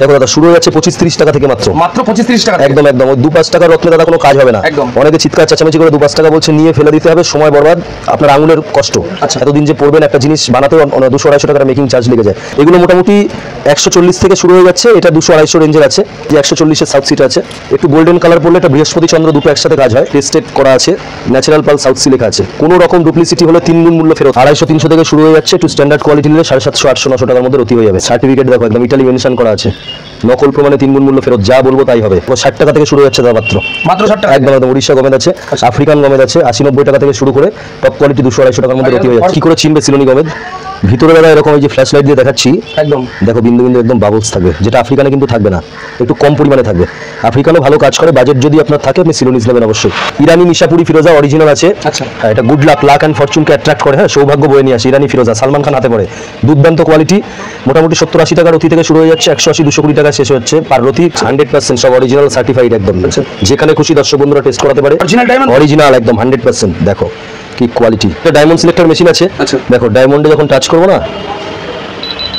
দেখো দাদা শুরু হয়ে যাচ্ছে 25-30 টাকা থেকে মাত্র 25-30 টাকা একদম একদম ওই 2-5 টাকার রত্নে দাদা কোনো কাজ হবে না। অনেকে চিৎকার চেঁচামেচি করে 2-5 টাকা বলছে নিয়ে ফেলে দিতে হবে, সময় বরবাদ, আপনার আঙুলের কষ্ট। আচ্ছা এতদিন যে পড়বেন একটা জিনিস বানাতেও 200-250 টাকার মেকিং চার্জ লেগে যায়। এগুলো মোটামুটি 140 থেকে শুরু হয়ে যাচ্ছে, এটা 200-250 রেঞ্জের আছে, যে 140-এর সাউথ সিট আছে। একটু গোল্ডেন কালার পড়লে এটা বৃহস্পতি চন্দ্র দুটো একসাথে কাজ হয়, টেস্টেড করা আছে, ন্যাচারাল পাল সাউথ সি লেখা আছে। কোনো রকম ডুপ্লিসিটি হলে 3 গুণ মূল্য ফেরত। 250-300 থেকে শুরু হয়ে যাচ্ছে, একটু স্ট্যান্ডার্ড কোয়ালিটি নিলে 750-800-900 টাকার মধ্যে রতি হয়ে যাবে। সার্টিফিকেট দেখো একদম ইটালি মেনশন করা আছে, নকল প্রমাণে 3 গুণ মূল্য ফেরত, যা বলবো তাই হবে। 60 টাকা থেকে শুরু হচ্ছে দাদা মাত্র 60 টাকা একদম একদম। উড়িষ্যা গমেদ আছে, আফ্রিকান গমেদ আছে 80-90 টাকা থেকে শুরু করে টপ কোয়ালিটি 200-250 টাকার মধ্যে রতি হয়ে যাচ্ছে। কি করে চিনবে সিলোনি গমেদ? ভিতরে দাদা এরকম এই যে ফ্ল্যাশ লাইট দিয়ে দেখাচ্ছি, একদম দেখো বিন্দু বিন্দু একদম বাবলস থাকবে, যেটা আফ্রিকানে কিন্তু থাকবে না, একটু কম পরিমাণে থাকবে। আফ্রিকানও ভালো কাজ করে, বাজেট যদি আপনার থাকে আপনি সিলোনিস নেবেন অবশ্যই। ইরানি নিশাপুরি ফিরোজা অরিজিনাল আছে। আচ্ছা হ্যাঁ, এটা গুড লাক অ্যান্ড ফরচুনকে অ্যাট্রাক্ট করে, হ্যাঁ সৌভাগ্য বয়ে নিয়ে আসে। ইরানি ফিরোজা সালমান খান হাতে পড়ে, দুর্দান্ত কোয়ালিটি। মোটামুটি 70-80 টাকার রতি থেকে শুরু হয়ে যাচ্ছে, 180-220 টাকা শেষ হচ্ছে পার রতি। 100% সব অরিজিনাল সার্টিফাইড একদম। যেখানে খুশি দর্শক বন্ধুরা টেস্ট করাতে পারে, অরিজিনাল একদম 100%। দেখো কি কোয়ালিটি। ডায়মন্ড সিলেক্টর মেশিন আছে। দেখো ডায়মন্ডে যখন টাচ করবো না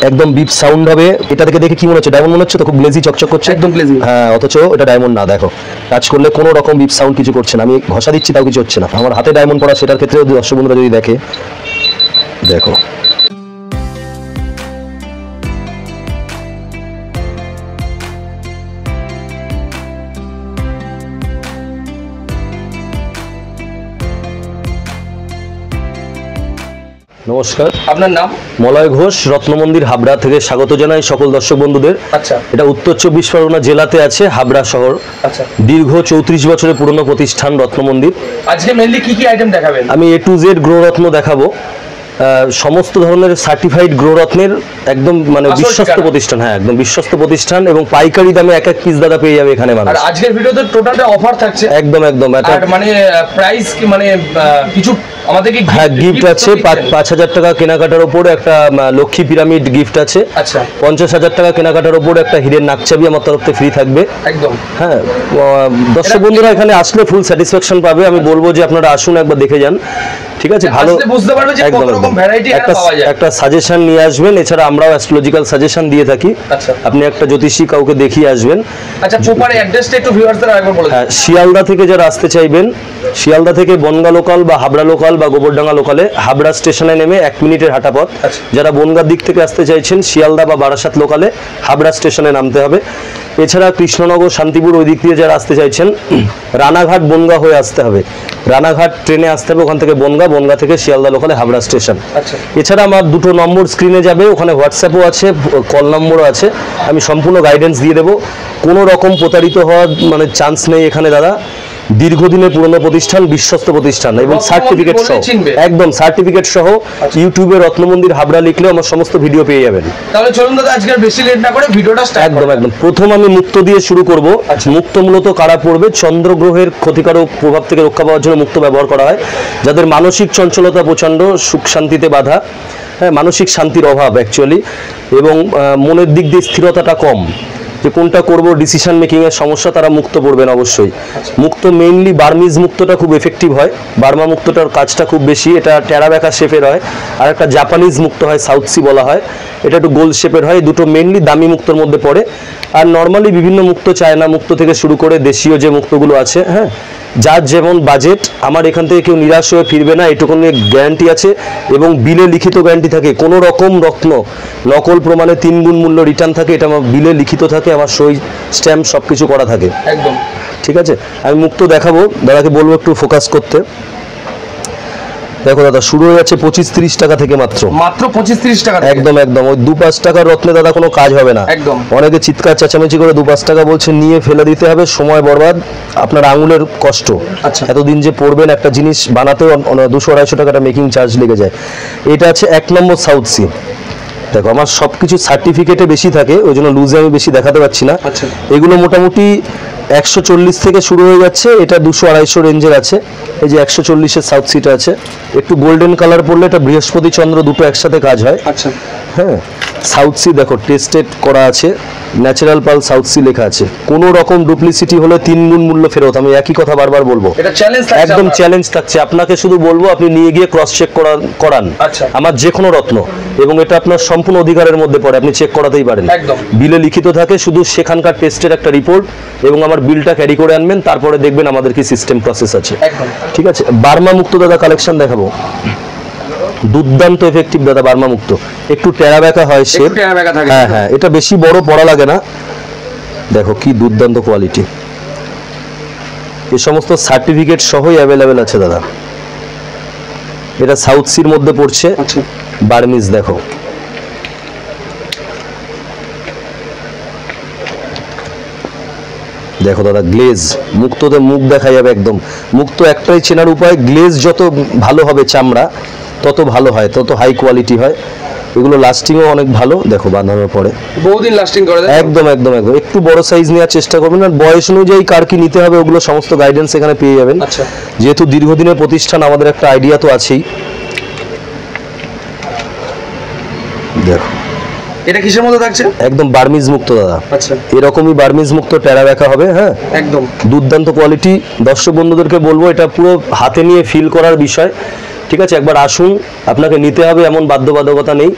একদম বিপ সাউন্ড হবে। এটা থেকে দেখে কি মনে হচ্ছে? ডায়মন্ড মনে হচ্ছে তো, খুব গ্লেজি চকচক করছে একদম গ্লেজি, হ্যাঁ, অথচ এটা ডায়মন্ড না। দেখো টাচ করলে কোনো রকম বিপ সাউন্ড কিছু করছে না, আমি ঘষা দিচ্ছি তাও কিছু হচ্ছে না। আমার হাতে ডায়মন্ড পড়া, সেটার ক্ষেত্রে দর্শক বন্ধুরা যদি দেখে, দেখো নমস্কার, আপনার নাম? মলয় ঘোষ, রত্নমন্দির হাবড়া থেকে স্বাগত জানাই সকল দর্শক বন্ধুদের। আচ্ছা এটা উত্তর 24 পরগনা জেলাতে আছে, হাবড়া শহর। আচ্ছা দীর্ঘ 34 বছরের পুরনো প্রতিষ্ঠান রত্নমন্দির। আজকে মেইনলি কি কি আইটেম দেখাবেন? আমি A to Z গ্রো রত্ন দেখাবো, সমস্ত ধরনের সার্টিফাইড গ্রো রত্নের একদম মানে বিশ্বস্ত প্রতিষ্ঠান। হ্যাঁ একদম বিশ্বস্ত প্রতিষ্ঠান, এবং পাইকারি দামে এক এক পিস দাদা পেয়ে যাবে এখানে মানুষ। আর আজকের ভিডিওতে টোটালটা অফার থাকছে একদম একদম। মানে প্রাইস কি মানে কিছু আমাদেরকে হ্যাঁ গিফট আছে, 5,000 টাকা কেনাকাটার উপরে একটা লক্ষ্মী পিরামিড গিফট আছে। আচ্ছা 50,000 টাকা কেনাকাটার উপরে একটা হীরের নাকচাবি আমার তরফ থেকে ফ্রি থাকবে একদম। হ্যাঁ দর্শক বন্ধুরা এখানে আসলে ফুল স্যাটিসফ্যাকশন পাবে। আমি বলবো যে আপনারা আসুন একবার দেখে যান, ঠিক আছে? ভালো বুঝতে পারবে যে কত রকম ভ্যারাইটি পাওয়া যায়। একটা সাজেশন নিয়ে আসবেন, এছাড়া আমরাও অ্যাস্ট্রোলজিক্যাল সাজেশন দিয়ে থাকি। আচ্ছা আপনি একটা জ্যোতিষী কাউকে দেখিয়ে আসবেন। আচ্ছা প্রপার অ্যাড্রেসটা একটু ভিউয়ারদের আরেকবার বলে দিন। হ্যাঁ শিয়ালদা থেকে যারা আসতে চাইবেন, শিয়ালদা থেকে বনগা লোকাল বা হাবড়া লোকাল বা গোবরডাঙ্গা লোকালে হাবড়া স্টেশনে নেমে 1 মিনিটের হাঁটা পথ। যারা বনগার দিক থেকে আসতে চাইছেন শিয়ালদা বা বারাসাত লোকালে হাবড়া স্টেশনে নামতে হবে। এছাড়া কৃষ্ণনগর শান্তিপুর ওই দিক দিয়ে যারা আসতে চাইছেন রানাঘাট বনগা হয়ে আসতে হবে, রানাঘাট ট্রেনে আসতে হবে, ওখান থেকে বনগা, বনগা থেকে শিয়ালদা লোকালে হাবড়া স্টেশন। এছাড়া আমার 2টো নম্বর স্ক্রিনে যাবে, ওখানে হোয়াটসঅ্যাপও আছে, কল নম্বরও আছে, আমি সম্পূর্ণ গাইডেন্স দিয়ে দেবো। কোনো রকম প্রতারিত হওয়ার মানে চান্স নেই এখানে দাদা। দীর্ঘদিনের পুরনো প্রতিষ্ঠান, বিশ্বস্ত প্রতিষ্ঠান, এবং সার্টিফিকেট সহ একদম সার্টিফিকেট সহ। ইউটিউবে রত্নমন্দির হাবড়া লিখলেও আমার সমস্ত ভিডিও পেয়ে যাবেন। তাহলে চলুন দাদা আজকে বেশি লেট না করে ভিডিওটা স্টার্ট একদম একদম। প্রথম আমি মুক্ত দিয়ে শুরু করব। মুক্ত মূলত কারা পড়বে? চন্দ্রগ্রহের ক্ষতিকারক প্রভাব থেকে রক্ষা পাওয়ার জন্য মুক্ত ব্যবহার করা হয়। যাদের মানসিক চঞ্চলতা প্রচণ্ড, সুখ শান্তিতে বাধা, হ্যাঁ মানসিক শান্তির অভাব অ্যাকচুয়ালি, এবং মনের দিক দিয়ে স্থিরতাটা কম, যে কোনটা করব ডিসিশন মেকিং এর সমস্যা, তারা মুক্ত পড়বেন অবশ্যই। মুক্ত মেইনলি বার্মিজ মুক্তটা খুব এফেক্টিভ হয়, বার্মা মুক্তটার কাজটা খুব বেশি, এটা টেরাবেকা শেপের হয়। আর একটা জাপানিজ মুক্ত হয়, সাউথ সি বলা হয়, এটা একটু গোল শেপের হয়। দুটো মেইনলি দামি মুক্তর মধ্যে পড়ে। আর নর্মালি বিভিন্ন মুক্ত, চায়না মুক্ত থেকে শুরু করে দেশীয় যে মুক্তগুলো আছে, হ্যাঁ যার যেমন বাজেট, আমার এখান থেকে কেউ নিরাশ হয়ে ফিরবে না, এটুকুনি গ্যারান্টি আছে। এবং বিলে লিখিত গ্যারান্টি থাকে, কোনো রকম রত্ন নকল প্রমাণে 3 গুণ মূল্য রিটার্ন থাকে, এটা আমার বিলে লিখিত থাকে, আমার সই স্ট্যাম্প সব কিছু করা থাকে একদম, ঠিক আছে? আমি মুক্ত দেখাবো, দাদাকে বলবো একটু ফোকাস করতে। দেখো দাদা শুরু হয়ে যাচ্ছে 25-30 টাকা থেকে মাত্র 25-30 টাকা একদম একদম। ওই 2-5 টাকার রত্নে দাদা কোনো কাজ হবে না একদম। অনেকে চিৎকার চেঁচামেচি করে 2-5 টাকা বলছে নিয়ে ফেলে দিতে হবে, সময় বরবাদ, আপনার আঙুলের কষ্ট। আচ্ছা এতদিন যে পড়বেন একটা জিনিস বানাতেও 200-250 টাকাটা মেকিং চার্জ লেগে যায়। এটা আছে 1 নম্বর সাউথ সি। দেখো আমার সবকিছু সার্টিফিকেটে বেশি থাকে, ওই জন্য লুজে আমি বেশি দেখাতে পারছি না। এগুলো মোটামুটি 140 থেকে শুরু হয়ে যাচ্ছে, এটা 200-250 রেঞ্জের আছে। এই যে 140-এর সাউথ সিটা আছে, একটু গোল্ডেন কালার পড়লে এটা বৃহস্পতি চন্দ্র দুটো একসাথে কাজ হয়। আচ্ছা হ্যাঁ, সাউথ সি দেখো টেস্টেড করা আছে, ন্যাচারাল পাল সাউথ সি লেখা আছে। কোনো রকম ডুপ্লিসিটি হলে 3 গুণ মূল্য ফেরত। আমি একই কথা বারবার বলবো, এটা চ্যালেঞ্জ থাকছে, একদম চ্যালেঞ্জ থাকছে। আপনাকে শুধু বলবো আপনি নিয়ে গিয়ে ক্রস চেক করান আমার যে কোনো রত্ন, এবং এটা আপনার সম্পূর্ণ অধিকারের মধ্যে পড়ে, আপনি চেক করাতেই পারেন। বিলে লিখিত থাকে, শুধু সেখানকার টেস্টের একটা রিপোর্ট এবং আমার বিলটা ক্যারি করে আনবেন, তারপরে দেখবেন আমাদের কি সিস্টেম প্রসেস আছে। ঠিক আছে, বার্মা মুক্ত দাদা কালেকশন দেখাবো, দুর্দান্ত এফেক্টিভ দাদা বার্মা মুক্ত। একটু টেরা ব্যাকা হয় শেপ, হ্যাঁ হ্যাঁ, এটা বেশি বড় পড়া লাগে না। দেখো কি দুর্দান্ত কোয়ালিটি, এই সমস্ত সার্টিফিকেট সহই অ্যাভেলেবেল আছে দাদা। এটা সাউথ সির মধ্যে পড়ছে, বার্মিজ। দেখো দেখো দাদা গ্লেজ, মুক্ততে মুখ দেখা যাবে একদম। মুক্ত একটাই চেনার উপায়, গ্লেজ যত ভালো হবে চামড়া তত ভালো হয়, তত হাই কোয়ালিটি হয়। এগুলো লাস্টিংও অনেক ভালো। দেখো বাঁধানোর পরে বহুদিন লাস্টিং করে, একদম একদম একদম। একটু বড় সাইজ নেওয়ার চেষ্টা করবেন, আর বয়স অনুযায়ী কার কি নিতে হবে ওগুলো সমস্ত গাইডেন্স এখানে পেয়ে যাবেন। যেহেতু দীর্ঘদিনের প্রতিষ্ঠান, আমাদের একটা আইডিয়া তো আছেই। দেখো এটা কিসের মধ্যে থাকছে? একদম বার্মিজ মুক্ত দাদা। আচ্ছা, এরকমই বার্মিজ মুক্ত টেরা ব্যাকা হবে। হ্যাঁ, একদম দুর্দান্ত কোয়ালিটি। দর্শক বন্ধুদেরকে বলবো এটা পুরো হাতে নিয়ে ফিল করার বিষয়। ঠিক আছে, একবার আসুন, আপনাকে নিতে হবে এমন বাধ্যবাধকতা নেই।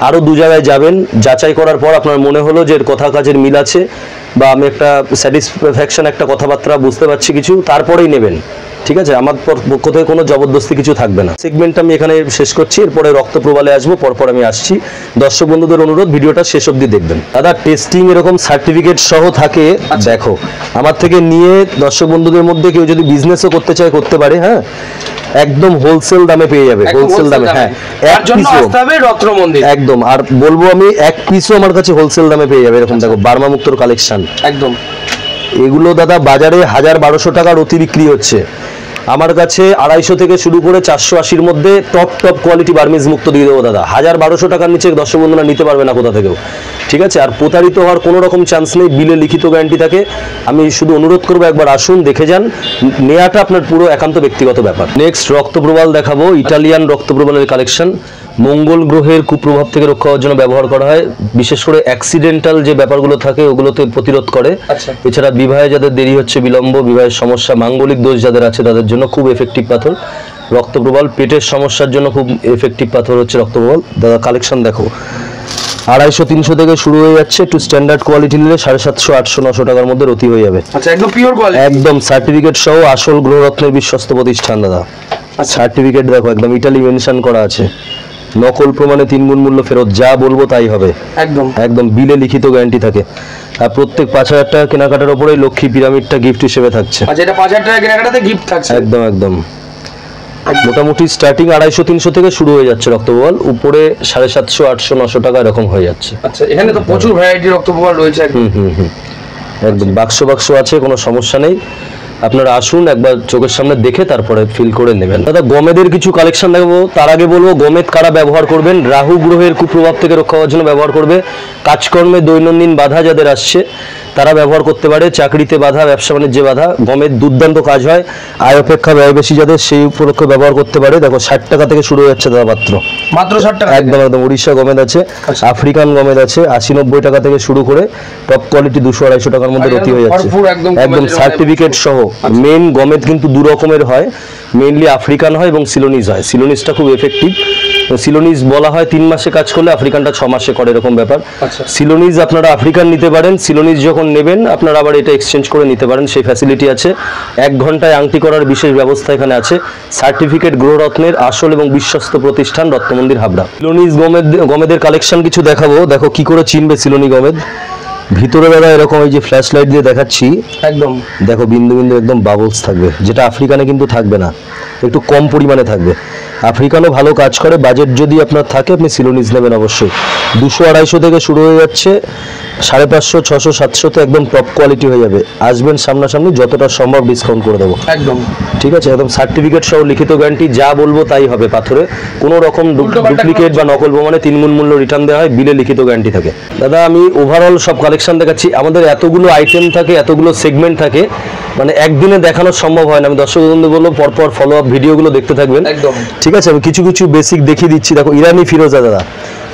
আরও 2 জায়গায় যাবেন, যাচাই করার পর আপনার মনে হলো যে এর কথা কাজের মিল আছে, বা আমি একটা স্যাটিসফ্যাকশন, একটা কথাবার্তা বুঝতে পারছি কিছু, তারপরেই নেবেন। ঠিক আছে, আমার পক্ষ থেকে কোনো জবরদস্তি কিছু থাকবে না। সেগমেন্ট আমি এখানে শেষ করছি, এরপরে রক্ত প্রবালে আসবো, পরপর আমি আসছি। দর্শক বন্ধুদের অনুরোধ ভিডিওটা শেষ অবধি দেখবেন। দাদা টেস্টিং এরকম সার্টিফিকেট সহ থাকে। দেখো আমার থেকে নিয়ে দর্শক বন্ধুদের মধ্যে কেউ যদি বিজনেসও করতে চায় করতে পারে। হ্যাঁ, একদম হোলসেল দামে পেয়ে যাবে, হোলসেল দামে। হ্যাঁ, এক পিসও রত্ন মন্দির একদম। আর বলবো আমি, এক পিসও আমার কাছে হোলসেল দামে পেয়ে যাবে। এরকম দেখো বার্মা মুক্তর কালেকশন একদম। এগুলো দাদা বাজারে 1000-1200 টাকার অতি বিক্রি হচ্ছে, আমার কাছে 250 থেকে শুরু করে 480-র মধ্যে টপ কোয়ালিটি বার্মিজ মুক্ত দিয়ে দেবো দাদা। 1000-1200 টাকার নিচে দর্শক বন্ধুরা নিতে পারবে না কোথা থেকেও। ঠিক আছে, আর প্রতারিত হওয়ার কোনো রকম চান্স নেই, বিলে লিখিত গ্যারান্টি থাকে। আমি শুধু অনুরোধ করবো একবার আসুন, দেখে যান, নেওয়াটা আপনার পুরো একান্ত ব্যক্তিগত ব্যাপার। নেক্সট রক্তপ্রবাল দেখাবো, ইটালিয়ান রক্তপ্রবালের কালেকশন। মঙ্গল গ্রহের কুপ্রভাব থেকে রক্ষা হওয়ার জন্য ব্যবহার করা হয়, বিশেষ করে অ্যাক্সিডেন্টাল যে ব্যাপারগুলো থাকে ওগুলোতে প্রতিরোধ করে। এছাড়া বিবাহে যাদের দেরি হচ্ছে, বিলম্ব, বিবাহের সমস্যা, মাঙ্গলিক দোষ যাদের আছে তাদের জন্য খুব এফেক্টিভ পাথর রক্তপ্রবাল। পেটের সমস্যার জন্য খুব এফেক্টিভ পাথর হচ্ছে রক্তপ্রবাল। দাদা কালেকশন দেখো, 250-300 থেকে শুরু হয়ে যাচ্ছে। একটু স্ট্যান্ডার্ড কোয়ালিটি নিলে 750-800-900 টাকার মধ্যে রতি হয়ে যাবে। আচ্ছা, একদম পিওর কোয়ালিটি, একদম সার্টিফিকেট সহ, আসল গ্রহরত্নের বিশ্বস্ত প্রতিষ্ঠান দাদা। সার্টিফিকেট দেখো একদম ইটালি মেনশন করা আছে। নকল প্রমাণে 3 গুণ মূল্য ফেরত, যা বলবো তাই হবে। একদম একদম বিলে লিখিত গ্যারান্টি থাকে। আর প্রত্যেক 5000 টাকা কেনাকাটার উপরেই লক্ষ্মী পিরামিডটা গিফট হিসেবে থাকছে। আচ্ছা, এটা 5000 টাকা কেনাকাটাতে গিফট থাকছে। একদম একদম। মোটামুটি স্টার্টিং 250-300 থেকে শুরু হয়ে যাচ্ছে রক্তপ্রবাল, উপরে 750-800-900 টাকা এরকম হয়ে যাচ্ছে। আচ্ছা, এখানে তো প্রচুর ভ্যারাইটি রক্তপ্রবাল রয়েছে। একদম বাক্স আছে, কোনো সমস্যা নেই। আপনারা আসুন, একবার চোখের সামনে দেখে তারপরে ফিল করে নেবেন। দাদা গমেদের কিছু কালেকশন দেখাবো, তার আগে বলবো গমেদ কারা ব্যবহার করবেন। রাহু গ্রহের কুপ্রভাব থেকে রক্ষা হওয়ার জন্য ব্যবহার করবে। কাজকর্মে দৈনন্দিন বাধা যাদের আসছে তারা ব্যবহার করতে পারে। চাকরিতে বাধা, ব্যবসা বাণিজ্যে বাধা, গমের দুর্দান্ত কাজ হয়। আয় অপেক্ষা ব্যয় বেশি যাদের, সেই উপলক্ষে ব্যবহার করতে পারে। দেখো 60 টাকা থেকে শুরু হয়ে যাচ্ছে দাদা, মাত্র 60 টাকা। একদম একদম। উড়িষ্যা গমেদ আছে, আফ্রিকান গমেদ আছে 80-90 টাকা থেকে শুরু করে টপ কোয়ালিটি 200-250 টাকার মধ্যে রতি হয়ে যাচ্ছে একদম সার্টিফিকেট সহ। মেন গমেদ কিন্তু 2 রকমের হয়, মেইনলি আফ্রিকান হয় এবং সিলোনিজ হয়। সিলোনিজটা খুব এফেক্টিভ। সিলোনিজ বলা হয় 3 মাসে কাজ করলে, আফ্রিকানটা 6 মাসে করে, এরকম ব্যাপার। সিলোনিজ আপনারা আফ্রিকান নিতে পারেন, সিলোনিজ যখন নেবেন আপনারা আবার এটা এক্সচেঞ্জ করে নিতে পারেন, সেই ফ্যাসিলিটি আছে। 1 ঘন্টায় আংটি করার বিশেষ ব্যবস্থা এখানে আছে। সার্টিফিকেট গ্রহরত্নের আসল এবং বিশ্বস্ত প্রতিষ্ঠান রত্নমন্দির হাবড়া। সিলোনিজ গমেদের কালেকশন কিছু দেখাবো। দেখো কি করে চিনবে সিলোনি গমেদ। ভিতরে দাদা এরকম এই যে ফ্ল্যাশ লাইট দিয়ে দেখাচ্ছি, একদম দেখো বিন্দু বিন্দু একদম বাবলস থাকবে, যেটা আফ্রিকানে কিন্তু থাকবে না, একটু কম পরিমাণে থাকবে। আফ্রিকানও ভালো কাজ করে, বাজেট যদি আপনার থাকে আপনি সিলোনিজ নেবেন অবশ্যই। 200-250 থেকে শুরু হয়ে যাচ্ছে, 550, 600, 700 একদম টপ কোয়ালিটি হয়ে যাবে। আসবেন সামনাসামনি, যতটা সম্ভব ডিসকাউন্ট করে দেবো একদম। ঠিক আছে, একদম সার্টিফিকেট সহ লিখিত গ্যারান্টি, যা বলবো তাই হবে। পাথরে কোনো রকম ডুপ্লিকেট বা নকল প্রমাণে 3 গুণ মূল্য রিটার্ন দেওয়া হয়, বিলে লিখিত গ্যারান্টি থাকে। দাদা আমি ওভারঅল সব কালেকশন দেখাচ্ছি। আমাদের এতগুলো আইটেম থাকে, এতগুলো সেগমেন্ট থাকে, মানে একদিনে দেখানো সম্ভব হয় না। আমি দর্শক বন্ধু বলবো পরপর ফলো আপ ভিডিওগুলো দেখতে থাকবেন একদম। ঠিক আছে, আমি কিছু কিছু বেসিক দেখিয়ে দিচ্ছি। দেখো ইরানি ফিরোজা দাদা,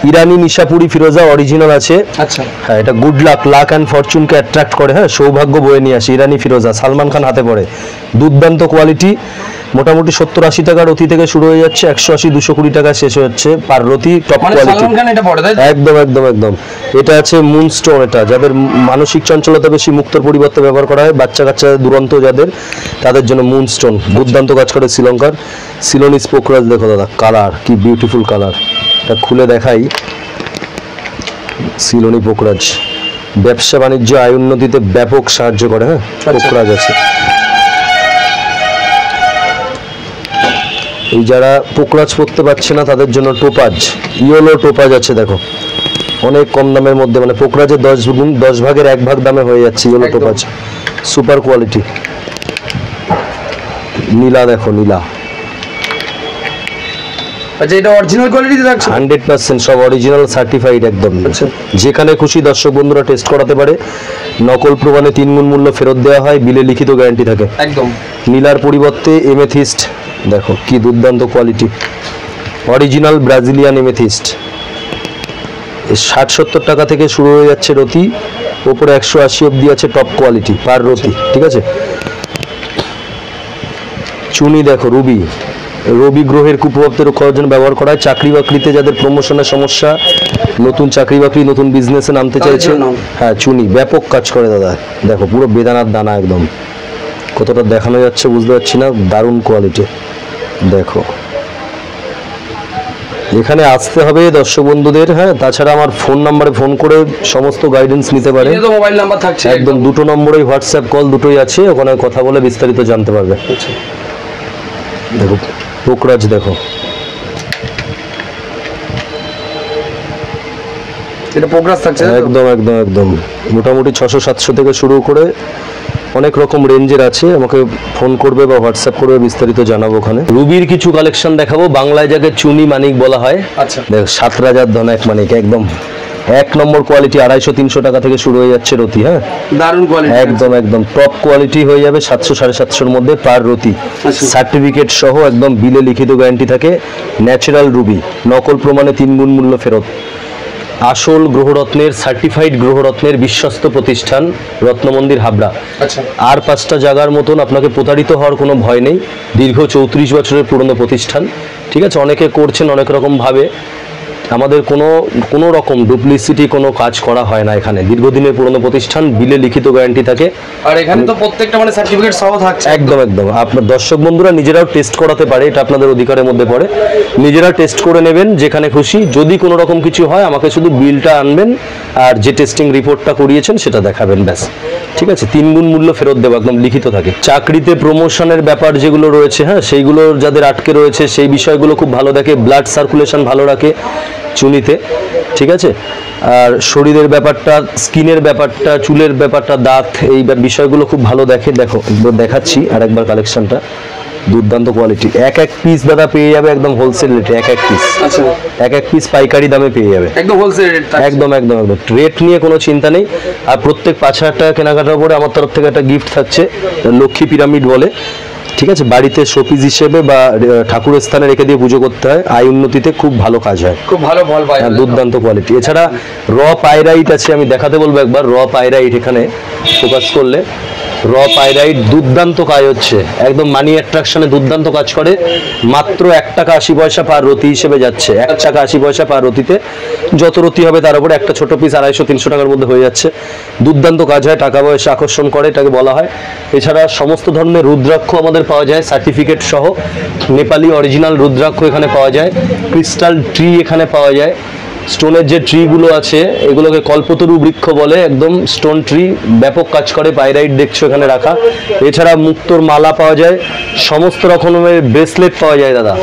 ইরানি নিশাপুরি ফিরোজা অরিজিনাল আছে। আচ্ছা হ্যাঁ, এটা গুড লাক অ্যান্ড ফরচুনকে অ্যাট্রাক্ট করে, হ্যাঁ, সৌভাগ্য বয়ে নিয়ে আসে। ইরানি ফিরোজা সালমান খান হাতে পড়ে, দুর্দান্ত কোয়ালিটি। মোটামুটি 70-80 টাকার রতি থেকে শুরু হয়ে যাচ্ছে, 180-220 টাকা শেষ হচ্ছে পার রতি। টপ কোয়ালিটি একদম একদম একদম। এটা আছে মুনস্টোন, এটা যাদের মানসিক চঞ্চলতা বেশি মুক্তোর পরিবর্তে ব্যবহার করা হয়, বাচ্চা কাচ্চা দুরন্ত যাদের, তাদের জন্য মুনস্টোন দুর্দান্ত কাজ করে। শ্রীলঙ্কার সিলোনিস পোকরাজ, দেখো দাদা কালার কি বিউটিফুল কালার, এটা খুলে দেখাই। সিলোনি পোকরাজ ব্যবসা বাণিজ্য আয় উন্নতিতে ব্যাপক সাহায্য করে। হ্যাঁ, পোকরাজ আছে। এই যারা পোকরাজ পড়তে পারছে না তাদের জন্য টোপাজ, ইয়েলো টোপাজ আছে, দেখো অনেক কম দামের মধ্যে, মানে পোকরাজের 10 ভাগের 1 ভাগ দামে হয়ে যাচ্ছে ইয়েলো টোপাজ, সুপার কোয়ালিটি। নীলা দেখো, নীলা। আচ্ছা, এটা অরিজিনাল কোয়ালিটিতে থাকছে 100% সব অরিজিনাল সার্টিফাইড একদম। যেখানে খুশি দর্শক বন্ধুরা টেস্ট করাতে পারে, নকল প্রমাণে 3 গুণ মূল্য ফেরত দেওয়া হয়, বিলে লিখিত গ্যারান্টি থাকে একদম। নীলার পরিবর্তে এমেথিস্ট, দেখো কি দুর্দান্ত কোয়ালিটি, অরিজিনাল ব্রাজিলিয়ান এমেথিস্ট। 60-70 টাকা থেকে শুরু হয়ে যাচ্ছে রতি, ওপরে 180 অব্দি আছে টপ কোয়ালিটি পার রতি, ঠিক আছে। চুনি দেখো, রুবি, রবি গ্রহের কুপ্রভাব রক্ষার জন্য ব্যবহার করা হয়। চাকরি বাকরিতে যাদের প্রমোশনের সমস্যা, নতুন চাকরি বাকরি নতুন বিজনেসে নামতে চাইছে, হ্যাঁ, চুনি ব্যাপক কাজ করে দাদা। দেখো পুরো বেদানার দানা একদম, কতটা দেখানো যাচ্ছে বুঝতে পারছি না, দারুণ কোয়ালিটি। দেখো এখানে আসতে হবে দর্শক বন্ধুদের, হ্যাঁ, তাছাড়া আমার ফোন নাম্বারে ফোন করে সমস্ত গাইডেন্স নিতে পারে। মোবাইল নাম্বার থাকছে একদম, দুটো নম্বরেই হোয়াটসঅ্যাপ কল দুটোই আছে, ওখানে কথা বলে বিস্তারিত জানতে পারবে। দেখো পোকরাজ, দেখো এটা পোকরাজ থাকছে একদম একদম একদম। মোটামুটি 600-700 থেকে শুরু করে অনেক রকম রেঞ্জের আছে, আমাকে ফোন করবে বা হোয়াটসঅ্যাপ করবে, বিস্তারিত জানাবো ওখানে। রুবির কিছু কালেকশন দেখাবো, বাংলায় যাকে চুনি মানিক বলা হয়। আচ্ছা, দেখো 7 রাজার ধনাক মানিক, একদম 1 নম্বর কোয়ালিটি, 250-300 টাকা থেকে শুরু হয়ে যাচ্ছে রতি। হ্যাঁ, দারুণ কোয়ালিটি, একদম একদম টপ কোয়ালিটি হয়ে যাবে 700-750 মধ্যে পার রতি, সার্টিফিকেট সহ একদম, বিলে লিখিত গ্যারান্টি থাকে। ন্যাচারাল রুবি, নকল প্রমাণে 3 গুণ মূল্য ফেরত। আসল গ্রহরত্নের, সার্টিফাইড গ্রহরত্নের বিশ্বস্ত প্রতিষ্ঠান রত্নমন্দির হাবড়া। আচ্ছা, আর 5টা জায়গার মতন আপনাকে প্রতারিত হওয়ার কোনো ভয় নেই। দীর্ঘ 34 বছরের পুরনো প্রতিষ্ঠান, ঠিক আছে। অনেকে করছেন অনেক রকম ভাবে, আমাদের কোনো রকম ডুপ্লিসিটি কোনো কাজ করা হয় না এখানে। দীর্ঘদিনের পুরনো প্রতিষ্ঠান, বিলে লিখিত গ্যারান্টি থাকে। আর এখানে তো প্রত্যেকটা মানে সার্টিফিকেট সহ থাকছে একদম একদম। আপনার দর্শক বন্ধুরা নিজেরাও টেস্ট করাতে পারে, এটা আপনাদের অধিকারের মধ্যে পড়ে, নিজেরা টেস্ট করে নেবেন যেখানে খুশি। যদি কোনো রকম কিছু হয় আমাকে শুধু বিলটা আনবেন আর যে টেস্টিং রিপোর্টটা করিয়েছেন সেটা দেখাবেন, ব্যাস, ঠিক আছে। 3 গুণ মূল্য ফেরত দেবো, একদম লিখিত থাকে। চাকরিতে প্রমোশনের ব্যাপার যেগুলো রয়েছে, হ্যাঁ, সেইগুলো যাদের আটকে রয়েছে সেই বিষয়গুলো খুব ভালো দেখে, ব্লাড সার্কুলেশন ভালো রাখে চুনিতে, ঠিক আছে। আর শরীরের ব্যাপারটা, স্কিনের ব্যাপারটা, চুলের ব্যাপারটা, দাঁত, এই বিষয়গুলো খুব ভালো দেখে। দেখো দেখাচ্ছি আর একবার কালেকশনটা, দুর্দান্ত কোয়ালিটি। এক পিস দাদা পেয়ে যাবে একদম হোলসেল রেটে, এক পিস। আচ্ছা, এক পিস পাইকারি দামে পেয়ে যাবে, একদম হোলসেল রেট, একদম একদম একদম। রেট নিয়ে কোনো চিন্তা নেই। আর প্রত্যেক 5,000 টাকা কেনাকাটার পরে আমার তরফ থেকে একটা গিফট থাকছে, লক্ষ্মী পিরামিড বলে, ঠিক আছে। বাড়িতে শোপিস হিসেবে বা ঠাকুরের স্থানে রেখে দিয়ে পুজো করতে হয়, আয় উন্নতিতে খুব ভালো কাজ হয়, খুব ভালো ফল পায়, দুর্দান্ত কোয়ালিটি। এছাড়া র পাইরাইট আছে, আমি দেখাতে বলবো একবার। র পাইরাইট এখানে ফোকাস করলে, র পাইরাইট দুর্দান্ত কাজ হচ্ছে, একদম মানি অ্যাট্রাকশনে দুর্দান্ত কাজ করে। মাত্র 1 টাকা 80 পয়সা পার রতি হিসেবে যাচ্ছে, 1 টাকা 80 পয়সা পার রতিতে। যত রতি হবে তার উপরে একটা ছোট পিস 250-300 টাকার মধ্যে হয়ে যাচ্ছে। দুর্দান্ত কাজ হয়, টাকা পয়সা আকর্ষণ করে, এটাকে বলা হয়। এছাড়া সমস্ত ধরনের রুদ্রাক্ষ আমাদের পাওয়া যায় সার্টিফিকেট সহ, নেপালি অরিজিনাল রুদ্রাক্ষ এখানে পাওয়া যায়। ক্রিস্টাল ট্রি এখানে পাওয়া যায়। স্টোনের যে ট্রিগুলো আছে এগুলোকে কল্পতরু বৃক্ষ বলে, একদম স্টোন ট্রি, ব্যাপক কাজ করে। পাইরাইট দেখছো এখানে রাখা। এছাড়া মুক্তোর মালা পাওয়া যায়, সমস্ত রকমের ব্রেসলেট পাওয়া যায় দাদা,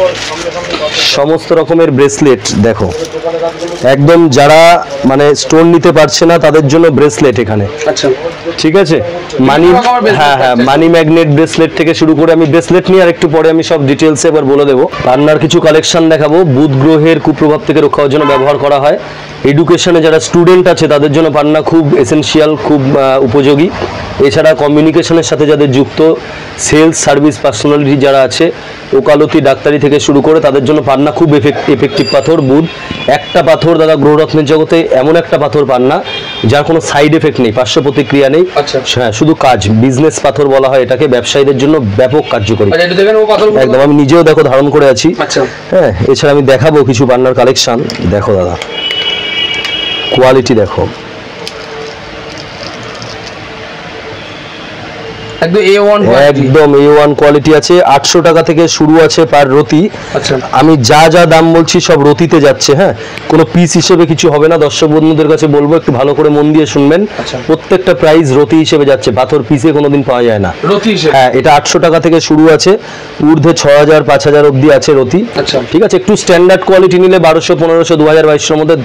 সমস্ত রকমের ব্রেসলেট। দেখো একদম, যারা মানে স্টোন নিতে পারছে না তাদের জন্য ব্রেসলেট এখানে, আচ্ছা, ঠিক আছে। মানি, হ্যাঁ হ্যাঁ, মানি ম্যাগনেট ব্রেসলেট থেকে শুরু করে, আমি ব্রেসলেট নিয়ে আর একটু পরে আমি সব ডিটেলসে এবার বলে দেবো। পান্নার কিছু কালেকশন দেখাবো, বুধ গ্রহের কুপ্রভাব থেকে রক্ষার জন্য ব্যবহার করা হয়। এডুকেশনে যারা স্টুডেন্ট আছে তাদের জন্য পান্না খুব এসেনশিয়াল, খুব উপযোগী। এছাড়া কমিউনিকেশনের সাথে যাদের যুক্ত, সেলস সার্ভিস পার্সোনালিটি যারা আছে, ওকালতি ডাক্তারি থেকে শুরু করে, তাদের জন্য পান না, খুব এফেক্টিভ পাথর বুধ। একটা পাথর দাদা গ্রহরত্নের জগতে এমন একটা পাথর পান না যার কোনো সাইড এফেক্ট নেই, পার্শ্ব প্রতিক্রিয়া নেই। হ্যাঁ, শুধু কাজ, বিজনেস পাথর বলা হয় এটাকে, ব্যবসায়ীদের জন্য ব্যাপক কার্যকরী। একদম, আমি নিজেও দেখো ধারণ করে আছি। হ্যাঁ, এছাড়া আমি দেখাবো কিছু পান্নার কালেকশন। দেখো দাদা, কোয়ালিটি দেখো, একদম A1 কোয়ালিটি আছে। 800 টাকা থেকে শুরু আছে পার রতি। আমি যা যা দাম বলছি সব রতিতে যাচ্ছে। হ্যাঁ, কোনো পিস হিসেবে কিছু হবে না। দর্শক বন্ধুদের কাছে বলবো একটু ভালো করে মন দিয়ে শুনবেন, প্রত্যেকটা প্রাইস রতি হিসেবে যাচ্ছে, পাথর পিসে কোনোদিন পাওয়া যায় না। হ্যাঁ, এটা 800 টাকা থেকে শুরু আছে, ঊর্ধ্বে 6000 5000 অব্দি আছে রতি। ঠিক আছে, একটু স্ট্যান্ডার্ড কোয়ালিটি নিলে 1200 1500 2000 2200 মধ্যে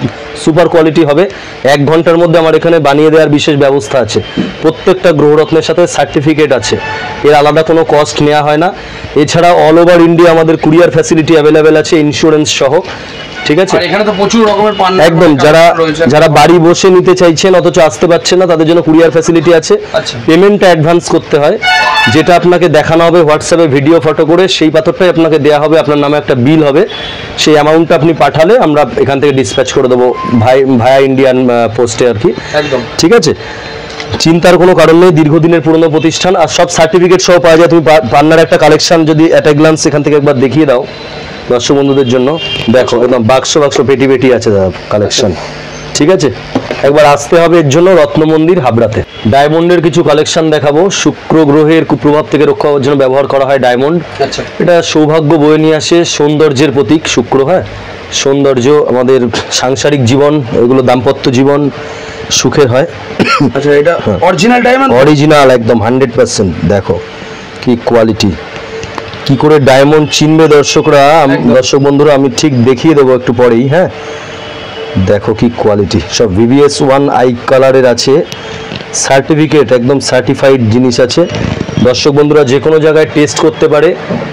সুপার কোয়ালিটি হবে। 1 ঘন্টার মধ্যে আমার এখানে বানিয়ে দেওয়ার বিশেষ ব্যবস্থা আছে। প্রত্যেকটা গ্রহরত্নের সাথে সার্টিফিকেট আছে, এর আলাদা কোনো কস্ট নেওয়া হয় না। এছাড়া অল ওভার ইন্ডিয়া আমাদের কুরিয়ার ফ্যাসিলিটি অ্যাভেলেবেল আছে, ইন্স্যুরেন্স সহ। ঠিক আছে, এখানে তো প্রচুর রকমের পান একদম, যারা বাড়ি বসে নিতে চাইছেন অথচ আসতে পারছেন না তাদের জন্য কুরিয়ার ফ্যাসিলিটি আছে। পেমেন্টটা অ্যাডভান্স করতে হয়, যেটা আপনাকে দেখানো হবে হোয়াটসঅ্যাপে ভিডিও ফটো করে, সেই পাথরটাই আপনাকে দেওয়া হবে, আপনার নামে একটা বিল হবে, সেই অ্যামাউন্টটা আপনি পাঠালে আমরা এখান থেকে ডিসপ্যাচ করে দেবো ভায়া ইন্ডিয়ান পোস্টে আর কি। একদম ঠিক আছে, চিন্তার কোনো কারণ নেই, দীর্ঘদিনের পুরনো প্রতিষ্ঠান, আর সব সার্টিফিকেট সহ পাওয়া যায়। তুমি পান্নার একটা কালেকশন যদি অ্যাট এ গ্লান্স এখান থেকে একবার দেখিয়ে দাও দর্শক বন্ধুদের জন্য। দেখো একদম বাক্স পেটি পেটি আছে দাদা কালেকশন। ঠিক আছে, একবার আসতে হবে এর জন্য রত্ন মন্দির হাবড়াতে। ডায়মন্ডের কিছু কালেকশন দেখাবো। শুক্র গ্রহের কুপ্রভাব থেকে রক্ষা হওয়ার জন্য ব্যবহার করা হয় ডায়মন্ড। এটা সৌভাগ্য বয়ে নিয়ে আসে, সৌন্দর্যের প্রতীক শুক্র। হ্যাঁ, সৌন্দর্য, আমাদের সাংসারিক জীবন, এগুলো দাম্পত্য জীবন সুখের হয়। আচ্ছা, এটা অরিজিনাল ডায়মন্ড? অরিজিনাল একদম 100%। দেখো কি কোয়ালিটি, কি করে ডায়মন্ড চিনবে দর্শকরা, দর্শক বন্ধুরা আমি ঠিক দেখিয়ে দেবো একটু পরেই। হ্যাঁ, দেখো কি কোয়ালিটি, সব VVS 1 আই কালারের আছে, সার্টিফিকেট একদম সার্টিফাইড জিনিস আছে। দর্শক বন্ধুরা যে কোনো জায়গায় টেস্ট করতে পারে।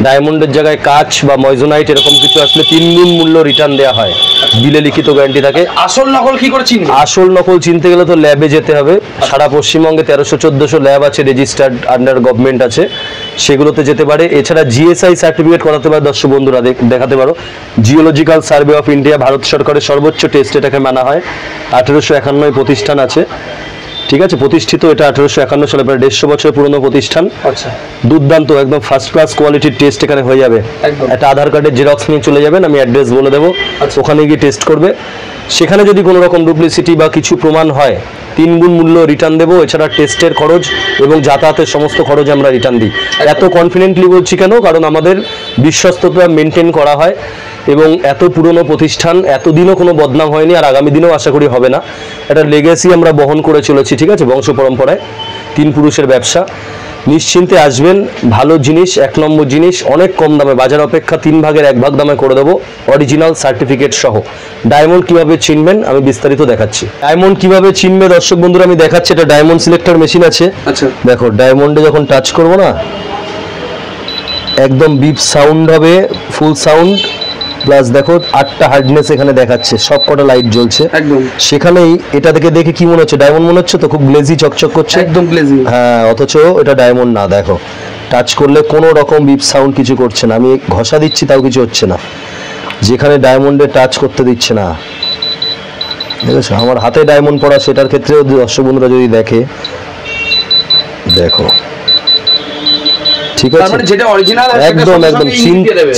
ডায়মন্ডের জায়গায় কাচ বা ময়জোনাইট এরকম কিছু আসলে 3 গুণ মূল্য রিটার্ন দেওয়া হয়, বিলে লিখিত গ্যারান্টি থাকে। আসল নকল কি করে চিনবে? আসল নকল চিনতে গেলে তো ল্যাবে যেতে হবে। সারা পশ্চিমবঙ্গে 1300-1400 ল্যাব আছে, রেজিস্টার্ড আন্ডার গভর্নমেন্ট আছে, সেগুলোতে যেতে পারে। এছাড়া GSI সার্টিফিকেট করাতে পারে দর্শক বন্ধুরা, দেখাতে পারো। Geological survey of India, Bharat সরকারের সর্বোচ্চ টেস্ট এটাকে মানা হয়। 1851 প্রতিষ্ঠান আছে। ঠিক আছে, প্রতিষ্ঠিত এটা 1851 সালে, প্রায় 150 বছর পুরনো প্রতিষ্ঠান। আচ্ছা, দুর্দান্ত একদম ফার্স্ট ক্লাস কোয়ালিটির টেস্ট এখানে হয়ে যাবে। একটা আধার কার্ডের জেরক্স নিয়ে চলে যাবেন, আমি অ্যাড্রেস বলে দেবো, ওখানে গিয়ে টেস্ট করবে। সেখানে যদি কোনো রকম ডুপ্লিসিটি বা কিছু প্রমাণ হয় 3 গুণ মূল্য রিটার্ন দেবো। এছাড়া টেস্টের খরচ এবং যাতায়াতের সমস্ত খরচ আমরা রিটার্ন দিই। এত কনফিডেন্টলি বলছি কেন, কারণ আমাদের বিশ্বস্ততা মেনটেন করা হয় এবং এত পুরনো প্রতিষ্ঠান, এতদিনও কোনো বদনাম হয়নি, আর আগামী দিনেও আশা করি হবে না। একটা লেগেসি আমরা বহন করে চলেছি। ঠিক আছে, বংশ পরম্পরায় 3 পুরুষের ব্যবসা। নিশ্চিন্তে আসবেন, ভালো জিনিস, 1 নম্বর জিনিস, অনেক কম দামে, বাজার অপেক্ষা 3 ভাগের 1 ভাগ দামে করে দেবো, অরিজিনাল সার্টিফিকেট সহ। ডায়মন্ড কিভাবে চিনবেন আমি বিস্তারিত দেখাচ্ছি। ডায়মন্ড কিভাবে চিনবে দর্শক বন্ধুরা আমি দেখাচ্ছি। এটা ডায়মন্ড সিলেক্টর মেশিন আছে। আচ্ছা, দেখো ডায়মন্ডে যখন টাচ করবো না, একদম বিপ সাউন্ড হবে, ফুল সাউন্ড, প্লাস দেখো 8টা হার্ডনেস এখানে দেখাচ্ছে, সব কটা লাইট জ্বলছে একদম। সেখানেই এটা দেখে কি মনে হচ্ছে, ডায়মন্ড মনে হচ্ছে তো, খুব গ্লেজি চকচক করছে, একদম গ্লেজি। হ্যাঁ, অথচ এটা ডায়মন্ড না। দেখো টাচ করলে কোনো রকম বিপ সাউন্ড কিছু করছে না, আমি ঘষা দিচ্ছি তাও কিছু হচ্ছে না, যেখানে ডায়মন্ডে টাচ করতে দিচ্ছে না। দেখেছো, আমার হাতে ডায়মন্ড পড়া, সেটার ক্ষেত্রেও দর্শক বন্ধুরা যদি দেখে, দেখো ঠিক আছে, যেটা অরিজিনাল একদম একদম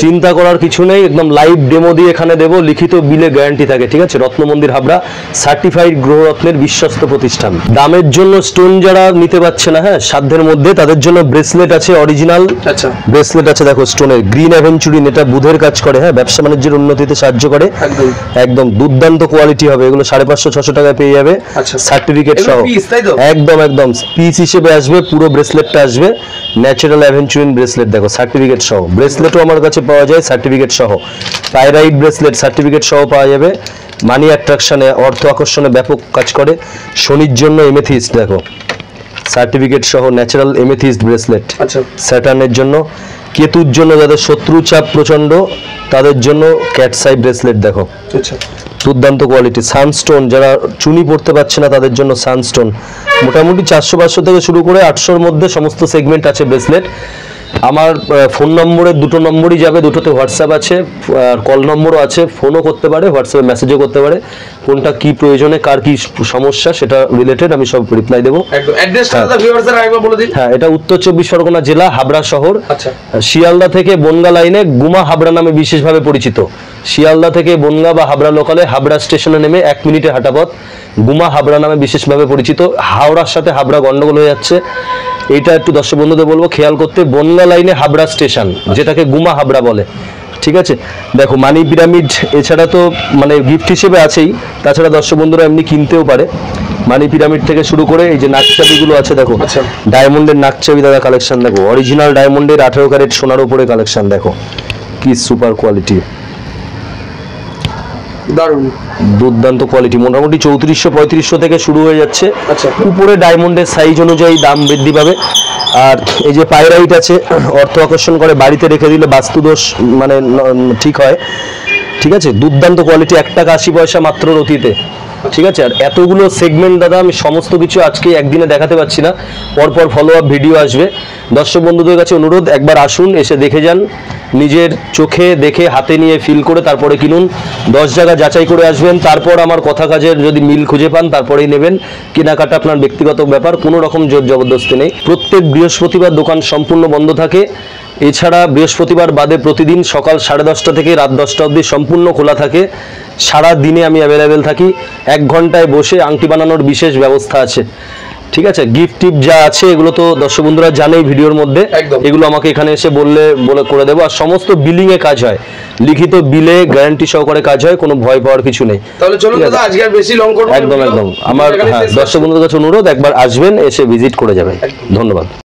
চিন্তা করার কিছু নেই, একদম লাইভ ডেমো দিয়ে এখানে দেবো, লিখিত বিলে গ্যারান্টি থাকে। ঠিক আছে, রত্ন মন্দির হাবড়া, সার্টিফাইড গ্রহরত্নের বিশ্বস্ত প্রতিষ্ঠান। দামের জন্য স্টোন যারা নিতে পারছে না, হ্যাঁ সাধ্যের মধ্যে, তাদের জন্য ব্রেসলেট আছে অরিজিনাল। আচ্ছা, ব্রেসলেট আছে দেখো স্টোনের, গ্রিন অ্যাভেঞ্চুরিন, এটা বুধের কাজ করে। হ্যাঁ, ব্যবসা বাণিজ্যের উন্নতিতে সাহায্য করে, একদম দুর্দান্ত কোয়ালিটি হবে। এগুলো 550-600 টাকায় পেয়ে যাবে, সার্টিফিকেট সহ। একদম একদম পিস হিসেবে আসবে, পুরো ব্রেসলেটটা আসবে ন্যাচারাল অ্যাভেঞ্চুরিন ব্রেসলেট। দেখো সার্টিফিকেট সহ, ব্রেসলেটও আমার কাছে পাওয়া যায় সার্টিফিকেট সহ। পাইরাইট ব্রেসলেট সার্টিফিকেট সহ পাওয়া যাবে। মানি অ্যাট্রাকশনে, অর্থ আকর্ষণে ব্যাপক কাজ করে। শনির জন্য এমেথিস্ট, দেখো সার্টিফিকেট সহ ন্যাচারাল এমেথিস্ট ব্রেসলেট। আচ্ছা, স্যাটার্নের জন্য, কেতুর জন্য যাদের শত্রু চাপ প্রচন্ড তাদের জন্য ক্যাটসাই ব্রেসলেট। দেখো আচ্ছা, দুর্দান্ত কোয়ালিটি। সানস্টোন, যারা চুনি পড়তে পারছে না তাদের জন্য সানস্টোন, মোটামুটি 400-500 থেকে শুরু করে 800-র মধ্যে সমস্ত সেগমেন্ট আছে ব্রেসলেট। আমার ফোন নম্বরে দুটো নম্বরই যাবে, দুটোতে হোয়াটসঅ্যাপ আছে, কল নম্বরও আছে, ফোনও করতে পারে, হোয়াটসঅ্যাপে মেসেজও করতে পারে। কোনটা কি প্রয়োজনে কার কি সমস্যা সেটা রিলেটেড আমি সব রিপ্লাই দেবো। হ্যাঁ, এটা উত্তর 24 পরগনা জেলা, হাবড়া শহর। আচ্ছা, শিয়ালদা থেকে বনগা লাইনে গুমা হাবড়া নামে বিশেষভাবে পরিচিত। শিয়ালদা থেকে বনগা বা হাবড়া লোকালে হাবড়া স্টেশনে নেমে 1 মিনিটে হাঁটা পথ, গুমা হাবড়া নামে বিশেষভাবে পরিচিত। হাওড়ার সাথে হাবড়া গন্ডগোল হয়ে যাচ্ছে, এইটা একটু দর্শক বন্ধুদের বলবো খেয়াল করতে। বনগা লাইনে হাবড়া স্টেশন, যেটাকে গুমা হাবড়া বলে, ঠিক আছে। দেখো মানি পিরামিড এছাড়া তো মানে গিফট হিসেবে আছেই, তাছাড়া দর্শক বন্ধুরা এমনি কিনতেও পারে। মানি পিরামিড থেকে শুরু করে এই যে নাকচাবিগুলো আছে দেখো, ডায়মন্ডের নাকচাবি দাদা কালেকশন দেখো, অরিজিনাল ডায়মন্ডের 18 ক্যারেট সোনার উপরে কালেকশন দেখো, কি সুপার কোয়ালিটি, দারুণ দুর্দান্ত কোয়ালিটি। মোটামুটি 3400-3500 থেকে শুরু হয়ে যাচ্ছে। আচ্ছা, উপরে ডায়মন্ডের সাইজ অনুযায়ী দাম বৃদ্ধি পাবে। আর এই যে পাইরাইট আছে, অর্থ আকর্ষণ করে, বাড়িতে রেখে দিলে বাস্তুদোষ মানে ঠিক হয়, ঠিক আছে। দুর্দান্ত কোয়ালিটি, 1 টাকা 80 পয়সা মাত্র রতিতে, ঠিক আছে। আর এতগুলো সেগমেন্ট দাদা আমি সমস্ত কিছু আজকে একদিনে দেখাতে পারছি না, পরপর ফলো আপ ভিডিও আসবে। দর্শক বন্ধুদের কাছে অনুরোধ, একবার আসুন, এসে দেখে যান, নিজের চোখে দেখে হাতে নিয়ে ফিল করে তারপরে কিনুন। 10 জায়গা যাচাই করে আসবেন, তারপর আমার কথা কাজের যদি মিল খুঁজে পান তারপরেই নেবেন। কেনাকাটা আপনার ব্যক্তিগত ব্যাপার, কোনো রকম জোর জবরদস্তি নেই। প্রত্যেক বৃহস্পতিবার দোকান সম্পূর্ণ বন্ধ থাকে। এছাড়া বৃহস্পতিবার বাদে প্রতিদিন সকাল 10:30 থেকে রাত 10টা অবধি সম্পূর্ণ খোলা থাকে। সারা দিনে আমি অ্যাভেলেবেল থাকি। 1 ঘন্টায় বসে আংটি বানানোর বিশেষ ব্যবস্থা আছে, ঠিক আছে। গিফট টিপ যা আছে এগুলো তো দর্শক বন্ধুরা জানেই ভিডিওর মধ্যে, এগুলো আমাকে এখানে এসে বলে করে দেবো। আর সমস্ত বিলিং এ কাজ হয়, লিখিত বিলে গ্যারান্টি সহকারে কাজ হয়, কোনো ভয় পাওয়ার কিছু নেই। তাহলে চলুন দাদা, আজকে আর বেশি লং করব না। একদম আমার দর্শক বন্ধুদের কাছে অনুরোধ, একবার আসবেন, এসে ভিজিট করে যাবেন। ধন্যবাদ।